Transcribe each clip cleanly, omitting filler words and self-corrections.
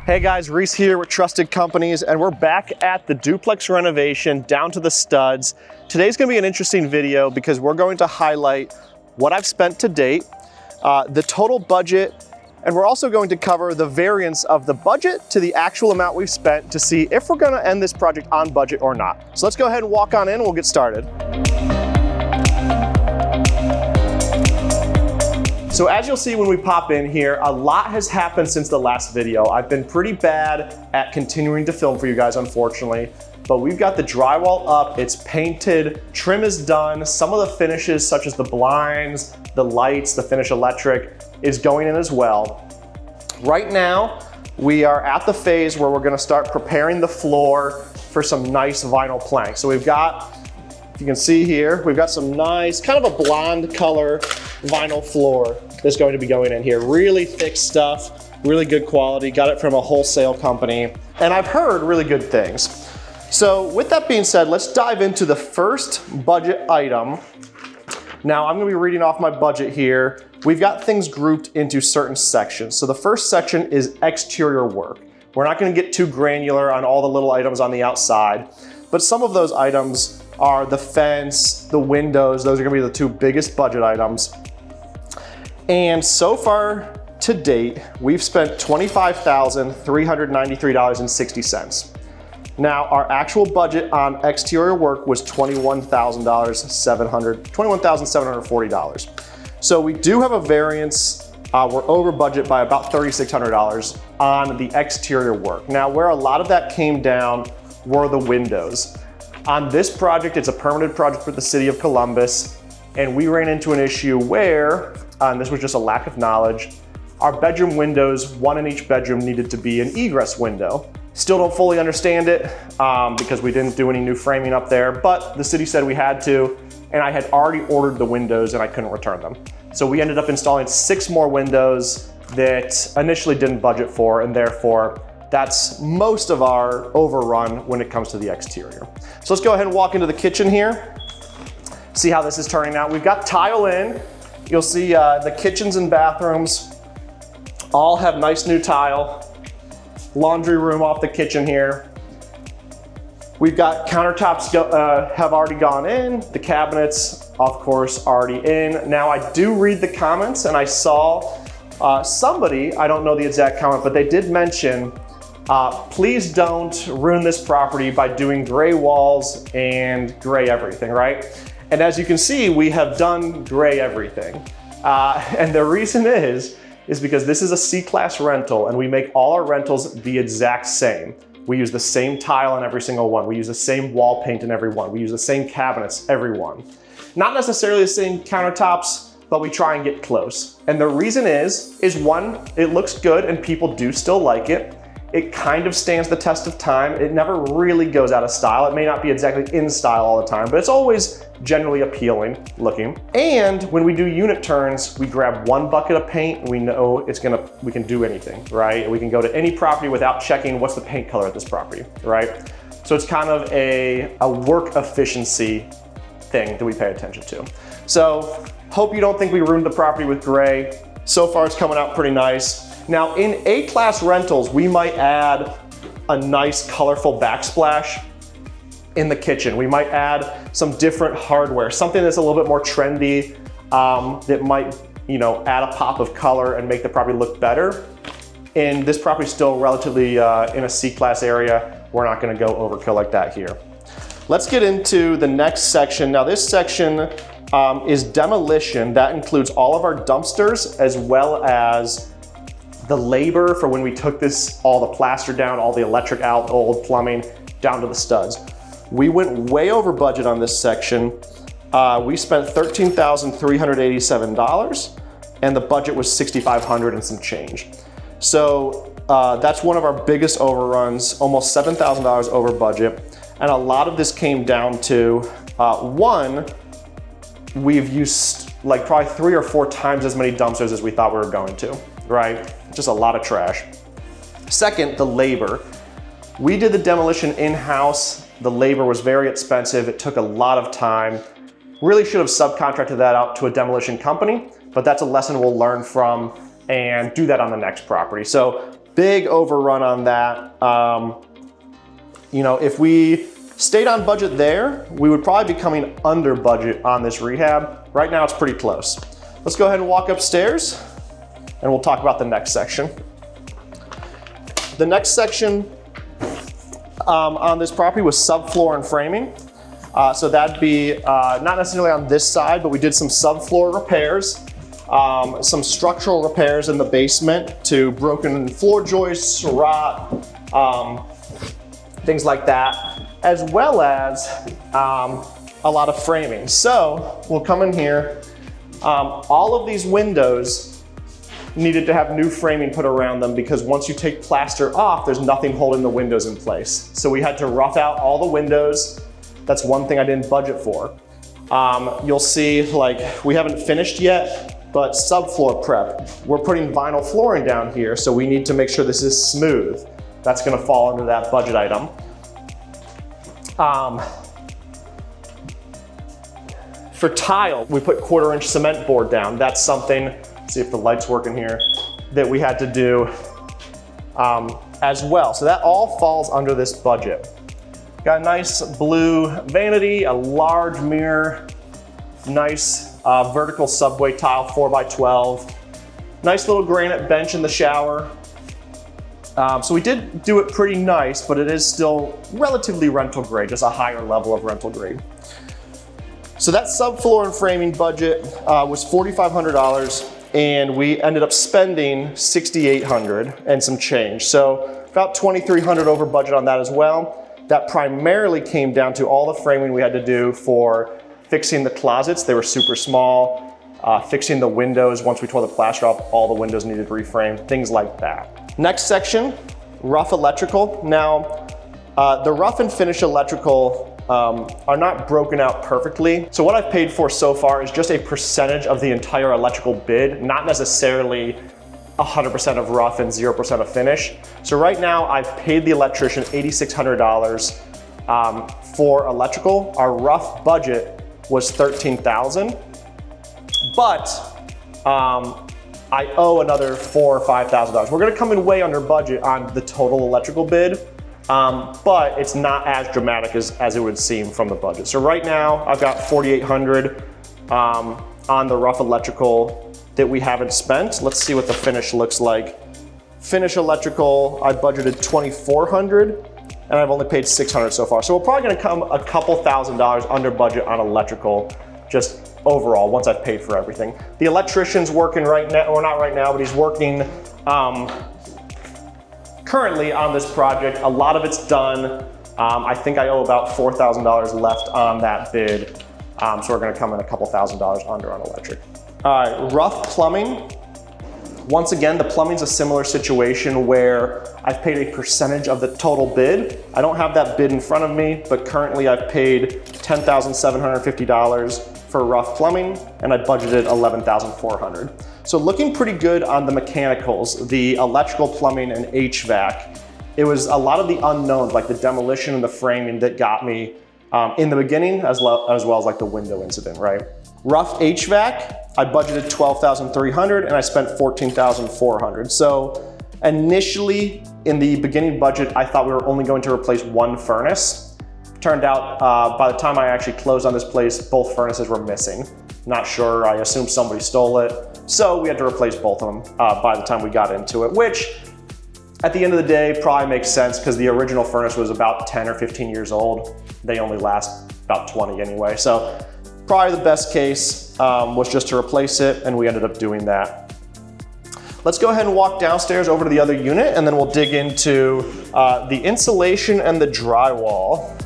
Hey guys, Reece here with Trusted Companies, and we're back at the duplex renovation down to the studs. Today's gonna be an interesting video because we're going to highlight what I've spent to date, the total budget, and we're also going to cover the variance of the budget to the actual amount we've spent to see if we're gonna end this project on budget or not. So let's go ahead and walk on in and we'll get started. So as you'll see when we pop in here, a lot has happened since the last video. I've been pretty bad at continuing to film for you guys, unfortunately, but we've got the drywall up, it's painted, trim is done, some of the finishes such as the blinds, the lights, the finish electric is going in as well. Right now, we are at the phase where we're gonna start preparing the floor for some nice vinyl plank. So we've got, if you can see here, we've got some nice, kind of a blonde color vinyl floor that's going to be going in here. Really thick stuff, really good quality. Got it from a wholesale company, and I've heard really good things. So with that being said, let's dive into the first budget item. Now I'm gonna be reading off my budget here. We've got things grouped into certain sections. So the first section is exterior work. We're not gonna get too granular on all the little items on the outside, but some of those items are the fence, the windows. Those are gonna be the two biggest budget items. And so far to date, we've spent $25,393.60. Now, our actual budget on exterior work was $21,740. So we do have a variance. We're over budget by about $3,600 on the exterior work. Now, where a lot of that came down were the windows. On this project, it's a permanent project for the city of Columbus, and we ran into an issue where, and this was just a lack of knowledge, our bedroom windows, one in each bedroom, needed to be an egress window. Still don't fully understand it because we didn't do any new framing up there, but the city said we had to, and I had already ordered the windows and I couldn't return them. So we ended up installing 6 more windows that initially didn't budget for, and therefore that's most of our overrun when it comes to the exterior. So let's go ahead and walk into the kitchen here, see how this is turning out. We've got tile in. You'll see the kitchens and bathrooms all have nice new tile. Laundry room off the kitchen here. We've got countertops have already gone in. The cabinets, of course, already in. Now I do read the comments, and I saw somebody, I don't know the exact comment, but they did mention, please don't ruin this property by doing gray walls and gray everything, right? And as you can see, we have done gray everything. And the reason is because this is a C-class rental, and we make all our rentals the exact same. We use the same tile in every single one. We use the same wall paint in every one. We use the same cabinets, every one. Not necessarily the same countertops, but we try and get close. And the reason is one, it looks good and people do still like it. It kind of stands the test of time. It never really goes out of style. It may not be exactly in style all the time, but it's always generally appealing looking. And when we do unit turns, we grab one bucket of paint and we know we can do anything, right? We can go to any property without checking what's the paint color at this property, right? So it's kind of a work efficiency thing that we pay attention to. So hope you don't think we ruined the property with gray. So far it's coming out pretty nice. Now in A-class rentals, we might add a nice colorful backsplash in the kitchen. We might add some different hardware, something that's a little bit more trendy, that might, add a pop of color and make the property look better. And this property is still relatively in a C-class area. We're not gonna go overkill like that here. Let's get into the next section. Now this section is demolition. That includes all of our dumpsters as well as the labor for when we took all the plaster down, all the electric out, old plumbing, down to the studs. We went way over budget on this section. We spent $13,387 and the budget was $6,500 and some change. So that's one of our biggest overruns, almost $7,000 over budget. And a lot of this came down to, one, we've used like probably 3 or 4 times as many dumpsters as we thought we were going to, right? Just a lot of trash. Second, the labor. We did the demolition in-house. The labor was very expensive. It took a lot of time. Really should have subcontracted that out to a demolition company, but that's a lesson we'll learn from and do that on the next property. So big overrun on that. You know, if we stayed on budget there, we would probably be coming under budget on this rehab. Right now it's pretty close. Let's go ahead and walk upstairs and we'll talk about the next section. The next section on this property was subfloor and framing. So that'd be not necessarily on this side, but we did some subfloor repairs, some structural repairs in the basement to broken floor joists, rot, things like that, as well as a lot of framing. So we'll come in here. All of these windows needed to have new framing put around them because once you take plaster off, there's nothing holding the windows in place. So we had to rough out all the windows. That's one thing I didn't budget for. You'll see, like, we haven't finished yet, but subfloor prep. We're putting vinyl flooring down here, so we need to make sure this is smooth. That's gonna fall under that budget item. For tile, we put 1/4-inch cement board down. That's something, see if the light's working here, that we had to do as well. So that all falls under this budget. Got a nice blue vanity, a large mirror, nice vertical subway tile 4x12, nice little granite bench in the shower. So we did do it pretty nice, but it is still relatively rental grade, just a higher level of rental grade. So that subfloor and framing budget was $4,500, and we ended up spending $6,800 and some change. So about $2,300 over budget on that as well. That primarily came down to all the framing we had to do for fixing the closets. They were super small, fixing the windows. Once we tore the plaster off, all the windows needed reframed, things like that. Next section, rough electrical. Now, the rough and finish electrical are not broken out perfectly. So what I've paid for so far is just a percentage of the entire electrical bid, not necessarily 100% of rough and 0% of finish. So right now I've paid the electrician $8,600 for electrical. Our rough budget was $13,000, but I owe another $4,000 or $5,000. We're gonna come in way under budget on the total electrical bid, but it's not as dramatic as it would seem from the budget. So right now I've got $4,800 on the rough electrical that we haven't spent. Let's see what the finish looks like. Finish electrical, I budgeted $2,400 and I've only paid $600 so far. So we're probably gonna come a couple $1,000s under budget on electrical, just overall, once I've paid for everything. The electrician's working right now, or not right now, but he's working currently on this project. A lot of it's done. I think I owe about $4,000 left on that bid. So we're gonna come in a couple $1,000s under on electric. All right, rough plumbing. Once again, the plumbing's a similar situation where I've paid a percentage of the total bid. I don't have that bid in front of me, but currently I've paid $10,750 for rough plumbing, and I budgeted $11,400. So looking pretty good on the mechanicals, the electrical, plumbing, and HVAC. It was a lot of the unknowns, like the demolition and the framing, that got me in the beginning, as well as like the window incident, right? Rough HVAC, I budgeted $12,300 and I spent $14,400. So initially in the beginning budget, I thought we were only going to replace one furnace. Turned out by the time I actually closed on this place, both furnaces were missing. Not sure, I assumed somebody stole it. So we had to replace both of them by the time we got into it, which at the end of the day probably makes sense because the original furnace was about 10 or 15 years old. They only last about 20 anyway. So probably the best case was just to replace it, and we ended up doing that. Let's go ahead and walk downstairs over to the other unit, and then we'll dig into the insulation and the drywall.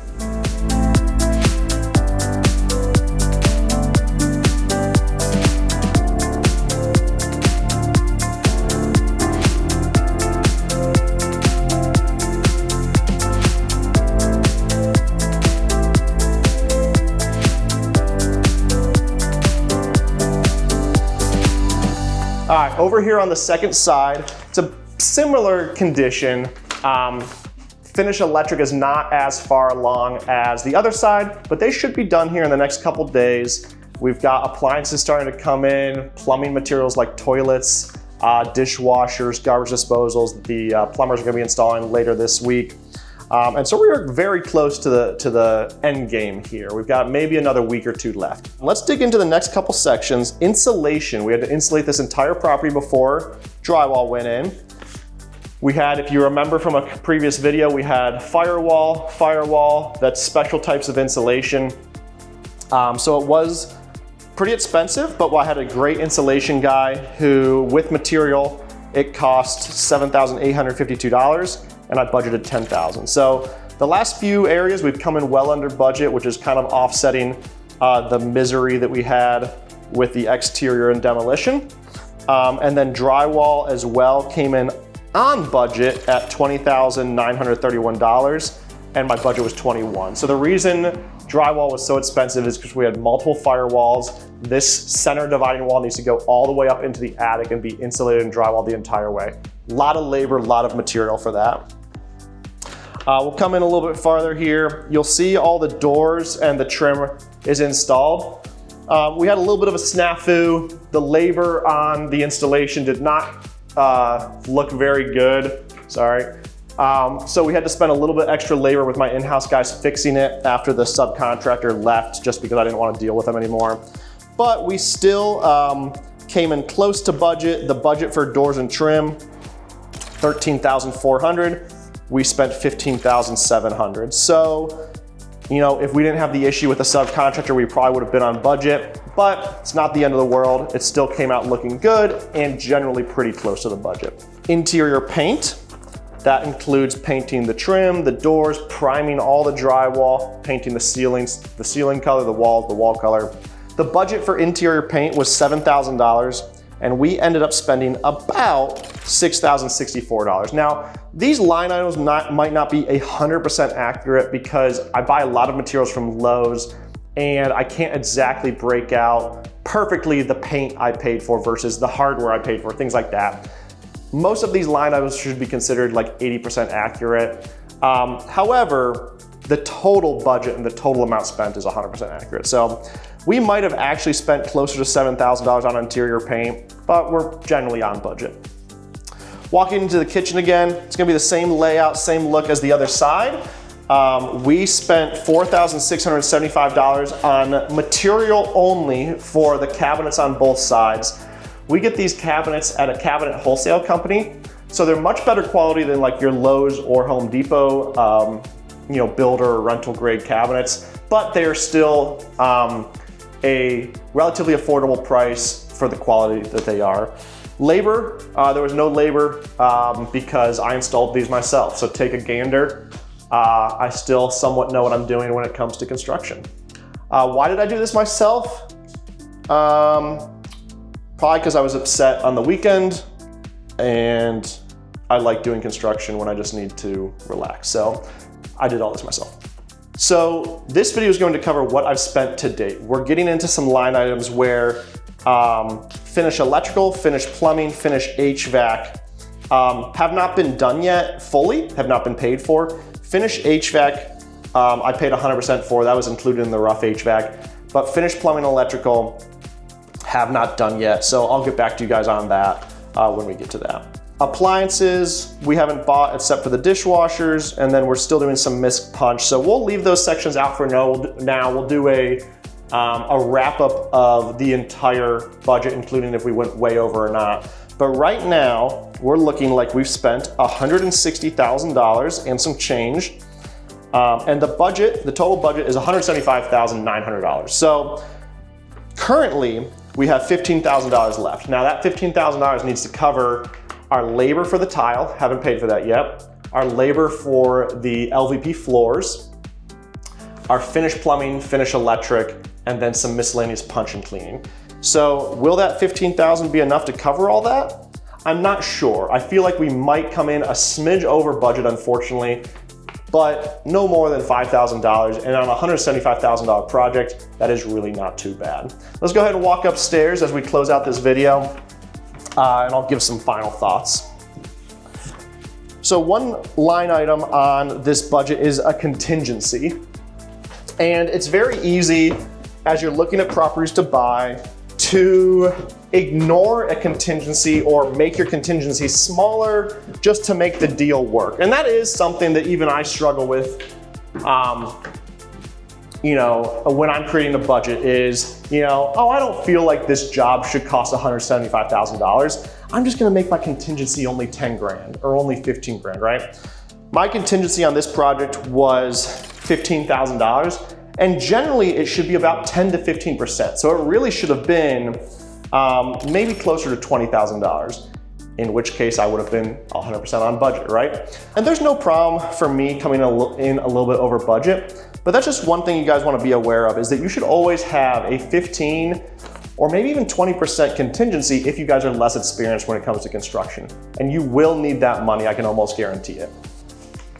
All right, over here on the second side, it's a similar condition. Finish electric is not as far along as the other side, but they should be done here in the next couple days. We've got appliances starting to come in, plumbing materials like toilets, dishwashers, garbage disposals. The plumbers are gonna be installing later this week. And so we are very close to the end game here. We've got maybe another week or two left. Let's dig into the next couple sections. Insulation. We had to insulate this entire property before drywall went in. We had, if you remember from a previous video, we had firewall, that's special types of insulation. So it was pretty expensive, but I had a great insulation guy who, with material, it cost $7,852 and I budgeted $10,000. So the last few areas we've come in well under budget, which is kind of offsetting the misery that we had with the exterior and demolition. And then drywall as well came in on budget at $20,931 and my budget was $21,000. So the reason drywall was so expensive is because we had multiple firewalls. This center dividing wall needs to go all the way up into the attic and be insulated and drywall the entire way. A lot of labor, a lot of material for that. We'll come in a little bit farther here. You'll see all the doors and the trim is installed. We had a little bit of a snafu. The labor on the installation did not look very good, sorry. So we had to spend a little bit extra labor with my in-house guys fixing it after the subcontractor left, just because I didn't want to deal with them anymore. But we still came in close to budget. The budget for doors and trim, $13,400. We spent $15,700. So, you know, if we didn't have the issue with the subcontractor, we probably would have been on budget, but it's not the end of the world. It still came out looking good and generally pretty close to the budget. Interior paint, that includes painting the trim, the doors, priming all the drywall, painting the ceilings, the ceiling color, the walls, the wall color. The budget for interior paint was $7,000 and we ended up spending about $6,064. Now, these line items might not be 100% accurate because I buy a lot of materials from Lowe's and I can't exactly break out perfectly the paint I paid for versus the hardware I paid for, things like that. Most of these line items should be considered like 80% accurate. However, the total budget and the total amount spent is 100% accurate. So we might have actually spent closer to $7,000 on interior paint, but we're generally on budget. Walking into the kitchen again, it's gonna be the same layout, same look as the other side. We spent $4,675 on material only for the cabinets on both sides. We get these cabinets at a cabinet wholesale company, so they're much better quality than like your Lowe's or Home Depot, you know, builder or rental grade cabinets, but they're still a relatively affordable price for the quality that they are. Labor, there was no labor because I installed these myself, so take a gander. I still somewhat know what I'm doing when it comes to construction. Why did I do this myself? Probably because I was upset on the weekend and I like doing construction when I just need to relax. So I did all this myself. So this video is going to cover what I've spent to date. We're getting into some line items where finish electrical, finish plumbing, finish HVAC have not been done yet fully, have not been paid for. Finish HVAC, I paid 100% for, that was included in the rough HVAC, but finish plumbing and electrical have not done yet. So I'll get back to you guys on that when we get to that. Appliances, we haven't bought except for the dishwashers, and then we're still doing some misc punch. So we'll leave those sections out for now. We'll do a wrap up of the entire budget, including if we went way over or not. But right now, we're looking like we've spent $160,000 and some change. And the budget, the total budget is $175,900. So currently, we have $15,000 left. Now that $15,000 needs to cover our labor for the tile, haven't paid for that yet, our labor for the LVP floors, our finished plumbing, finished electric, and then some miscellaneous punch and cleaning. So will that $15,000 be enough to cover all that? I'm not sure. I feel like we might come in a smidge over budget, unfortunately, but no more than $5,000. And on a $175,000 project, that is really not too bad. Let's go ahead and walk upstairs as we close out this video, and I'll give some final thoughts. So one line item on this budget is a contingency. And it's very easy as you're looking at properties to buy to ignore a contingency or make your contingency smaller just to make the deal work. And that is something that even I struggle with, you know, when I'm creating a budget is, you know, oh, I don't feel like this job should cost $175,000. I'm just gonna make my contingency only 10 grand or only 15 grand, right? My contingency on this project was $15,000, and generally it should be about 10 to 15%. So it really should have been maybe closer to $20,000, in which case I would have been 100% on budget, right? And there's no problem for me coming in a little bit over budget, but that's just one thing you guys wanna be aware of, is that you should always have a 15 or maybe even 20% contingency if you guys are less experienced when it comes to construction. And you will need that money, I can almost guarantee it.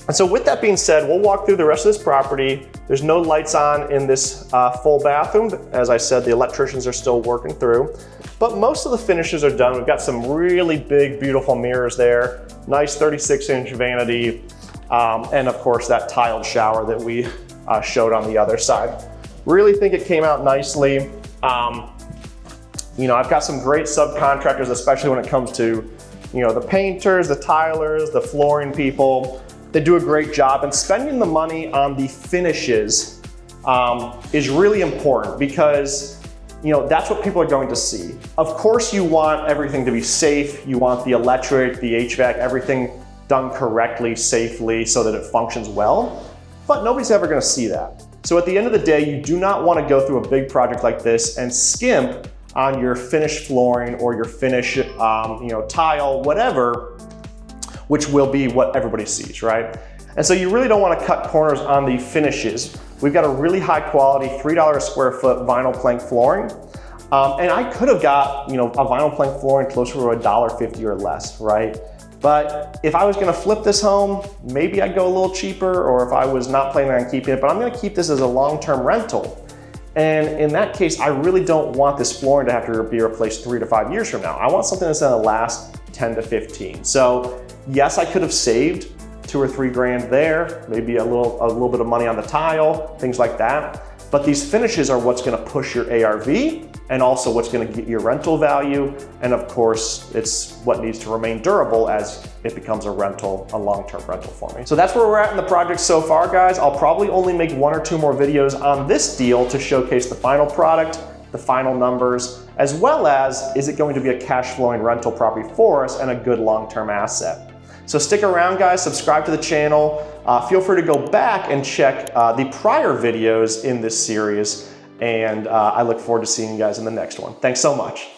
And so with that being said, we'll walk through the rest of this property. There's no lights on in this full bathroom. As I said, the electricians are still working through, but most of the finishes are done. We've got some really big, beautiful mirrors there, nice 36-inch vanity, and of course that tiled shower that we showed on the other side. Really think it came out nicely. You know, I've got some great subcontractors, especially when it comes to, you know, the painters, the tilers, the flooring people. They do a great job, and spending the money on the finishes is really important because, you know, that's what people are going to see. Of course, you want everything to be safe. You want the electric, the HVAC, everything done correctly, safely, so that it functions well, but nobody's ever gonna see that. So at the end of the day, you do not wanna go through a big project like this and skimp on your finished flooring or your finished, you know, tile, whatever, which will be what everybody sees, right? And so you really don't want to cut corners on the finishes. We've got a really high quality $3 a square foot vinyl plank flooring. And I could have got, you know, a vinyl plank flooring closer to $1.50 or less, right? But if I was gonna flip this home, maybe I'd go a little cheaper, or if I was not planning on keeping it, but I'm gonna keep this as a long-term rental. And in that case, I really don't want this flooring to have to be replaced 3 to 5 years from now. I want something that's gonna last 10 to 15. So yes, I could have saved 2 or 3 grand there, maybe a little bit of money on the tile, things like that. But these finishes are what's gonna push your ARV and also what's gonna get your rental value. And of course, it's what needs to remain durable as it becomes a rental, a long-term rental for me. So that's where we're at in the project so far, guys. I'll probably only make 1 or 2 more videos on this deal to showcase the final product, the final numbers, as well as, is it going to be a cash flowing rental property for us and a good long-term asset? So stick around, guys, subscribe to the channel. Feel free to go back and check the prior videos in this series, and I look forward to seeing you guys in the next one. Thanks so much.